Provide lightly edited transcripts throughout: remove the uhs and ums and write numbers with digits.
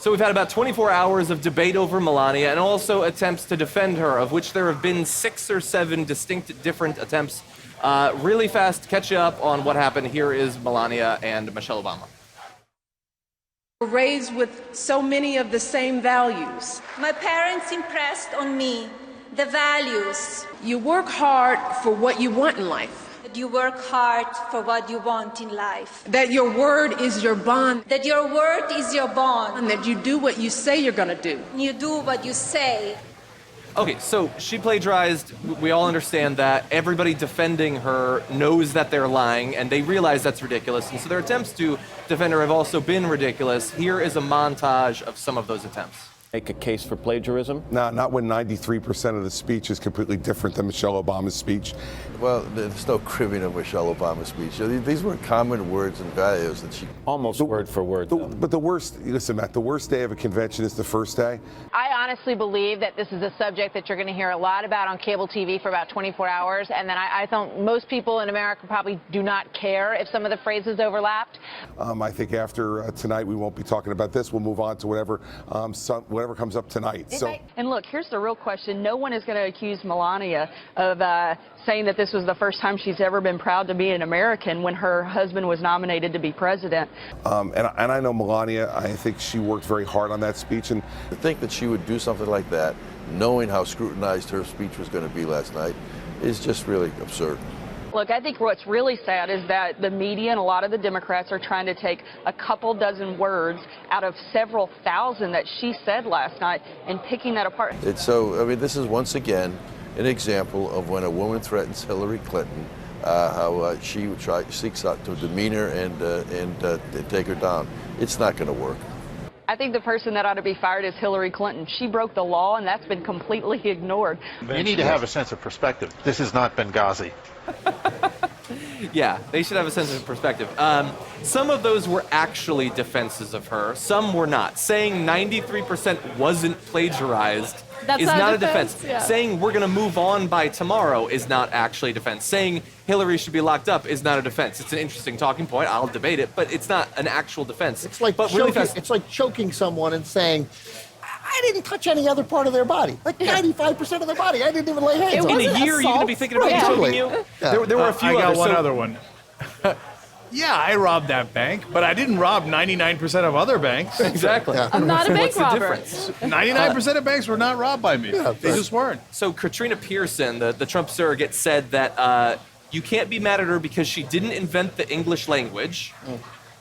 So we've had about 24 hours of debate over Melania and also attempts to defend her, of which there have been 6 or 7 distinct different attempts. Really fast, to catch you up on what happened. Here is Melania and Michelle Obama. We're raised with so many of the same values. My parents impressed on me the values. You work hard for what you want in life. That you work hard for what you want in life. That your word is your bond. That your word is your bond. And that you do what you say you're going to do. You do what you say. Okay, so she plagiarized. We all understand that. Everybody defending her knows that they're lying, and they realize that's ridiculous. And so their attempts to defend her have also been ridiculous. Here is a montage of some of those attempts. Make a case for plagiarism? No, not when 93% of the speech is completely different than Michelle Obama's speech. Well, there's no cribbing of Michelle Obama's speech. These were common words and values that she... Almost word for word, But the worst, listen, Matt, the worst day of a convention is the first day. I honestly believe that this is a subject that you're going to hear a lot about on cable TV for about 24 hours, and then I think most people in America probably do not care if some of the phrases overlapped. I think after tonight, we won't be talking about this. We'll move on to whatever comes up tonight. And look, here's the real question. No one is going to accuse Melania of saying that this was the first time she's ever been proud to be an American when her husband was nominated to be president. And I know Melania, I think she worked very hard on that speech. And to think that she would do something like that, knowing how scrutinized her speech was going to be last night, is just really absurd. Look, I think what's really sad is that the media and a lot of the Democrats are trying to take a couple dozen words out of several thousand that she said last night and picking that apart. This is once again an example of when a woman threatens Hillary Clinton, how she seeks out to demean her and take her down. It's not going to work. I think the person that ought to be fired is Hillary Clinton. She broke the law, and that's been completely ignored. You need to have a sense of perspective. This is not Benghazi. Yeah, they should have a sense of perspective. Some of those were actually defenses of her. Some were not. Saying 93% wasn't plagiarized is not a defense. Yeah. Saying we're going to move on by tomorrow is not actually a defense. Saying Hillary should be locked up is not a defense. It's an interesting talking point. I'll debate it, but it's not an actual defense. It's like, it's like choking someone and saying, I didn't touch any other part of their body. Like 95% of their body. I didn't even lay hands on. In a year, you're going to be thinking about choking you? Yeah. There were a few I got others. one other one. Yeah, I robbed that bank, but I didn't rob 99% of other banks. Exactly. Yeah. I'm not a bank robber. 99% of banks were not robbed by me. They just weren't. So Katrina Pearson, the Trump surrogate, said that you can't be mad at her because she didn't invent the English language,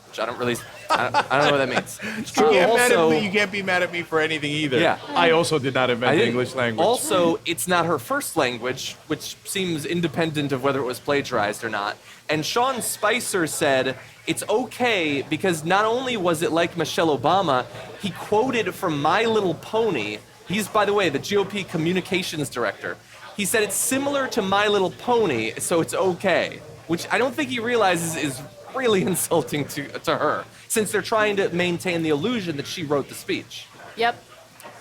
which I don't know what that means. You can't be mad at me for anything either. Yeah. I also did not invent the English language. Also, it's not her first language, which seems independent of whether it was plagiarized or not. And Sean Spicer said it's okay because not only was it like Michelle Obama, he quoted from My Little Pony. He's, by the way, the GOP communications director. He said it's similar to My Little Pony, so it's okay, which I don't think he realizes is really insulting to her, since they're trying to maintain the illusion that she wrote the speech. Yep.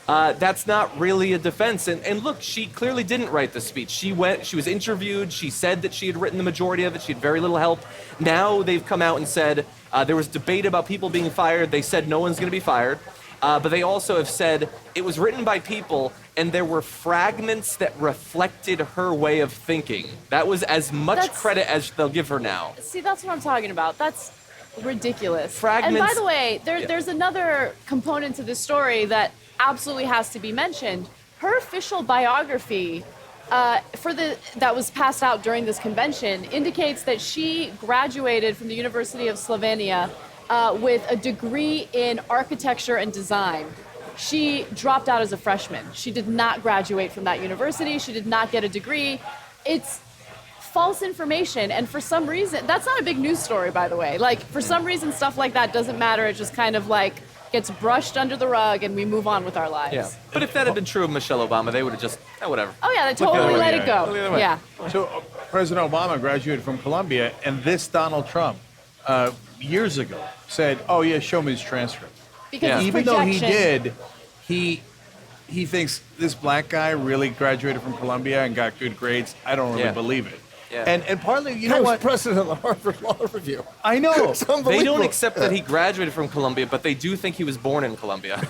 That's not really a defense. And look, she clearly didn't write the speech. She was interviewed. She said that she had written the majority of it. She had very little help. Now they've come out and said there was debate about people being fired. They said no one's going to be fired. But they also have said it was written by people and there were fragments that reflected her way of thinking. That was as much credit as they'll give her now. See, that's what I'm talking about. That's ridiculous. Fragments. And by the way, there's another component to this story that absolutely has to be mentioned. Her official biography that was passed out during this convention indicates that she graduated from the University of Slovenia with a degree in architecture and design. She dropped out as a freshman. She did not graduate from that university. She did not get a degree. It's false information, and for some reason, that's not a big news story, by the way. Like, for some reason, stuff like that doesn't matter. It just kind of like gets brushed under the rug and we move on with our lives. Yeah. But if that had been true of Michelle Obama, they would have just, whatever. Oh yeah, they totally let it go. Yeah. So President Obama graduated from Columbia, and this Donald Trump, years ago, said, "Oh yeah, show me his transcript." Because even though he did, he thinks this black guy really graduated from Columbia and got good grades. I don't really believe it. Yeah. And partly, you I know was what? president of the Harvard Law Review. I know. It's They unbelievable. don't accept that he graduated from Columbia, but they do think he was born in Columbia.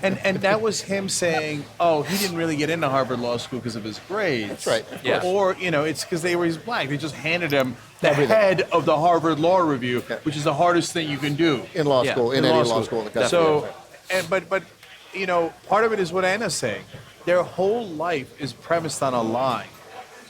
And that was him saying, oh, he didn't really get into Harvard Law School because of his grades. That's right. Yeah. Or, it's because he's black. They just handed him the Everything. head of the Harvard Law Review, which is the hardest thing you can do. In law Yeah. school, in any law school in the country. So, but part of it is what Anna's saying. Their whole life is premised on a lie.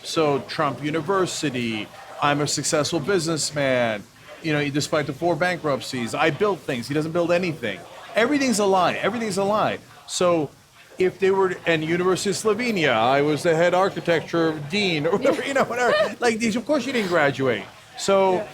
So Trump University, I'm a successful businessman. Despite the 4 bankruptcies, I built things. He doesn't build anything. Everything's a lie. Everything's a lie. So if they were, and University of Slovenia, I was the head architecture dean or whatever, whatever. Like these, of course you didn't graduate. So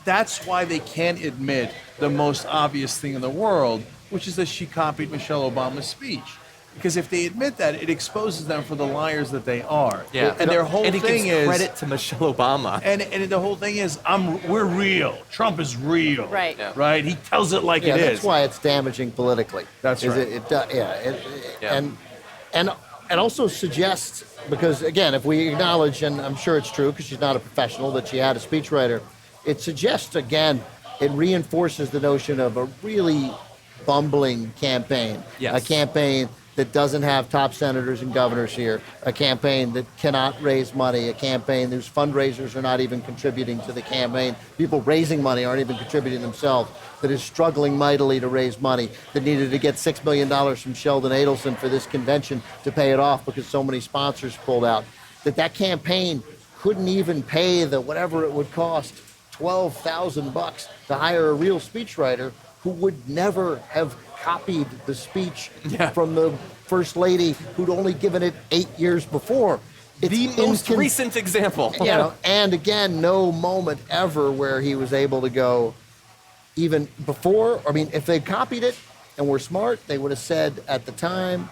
that's why they can't admit the most obvious thing in the world, which is that she copied Michelle Obama's speech. Because if they admit that, it exposes them for the liars that they are. Yeah. And their whole and it thing gives is credit to Michelle Obama. And the whole thing is, we're real. Trump is real. Right. Yeah. Right? He tells it like yeah, it that's is. why it's damaging politically. That's right. And also suggests, because again, if we acknowledge, and I'm sure it's true because she's not a professional, that she had a speechwriter, it suggests again, it reinforces the notion of a really bumbling campaign. Yes. A campaign that doesn't have top senators and governors here, a campaign that cannot raise money, a campaign whose fundraisers are not even contributing to the campaign, people raising money aren't even contributing themselves, that is struggling mightily to raise money, that needed to get $6 million from Sheldon Adelson for this convention to pay it off because so many sponsors pulled out, that campaign couldn't even pay the whatever it would cost, $12,000 to hire a real speechwriter who would never have copied the speech from the First Lady who'd only given it 8 years before. It's the most recent example. And again, no moment ever where he was able to go even before. I mean, if they copied it and were smart, they would have said at the time,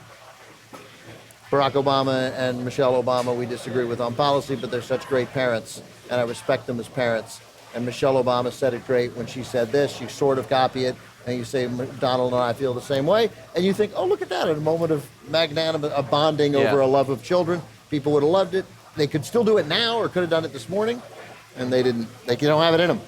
Barack Obama and Michelle Obama, we disagree with on policy, but they're such great parents, and I respect them as parents. And Michelle Obama said it great when she said this. You sort of copy it, and you say, Donald and I feel the same way. And you think, oh, look at that. In a moment of magnanimous, a bonding over a love of children, people would have loved it. They could still do it now or could have done it this morning, and they didn't. They don't have it in them.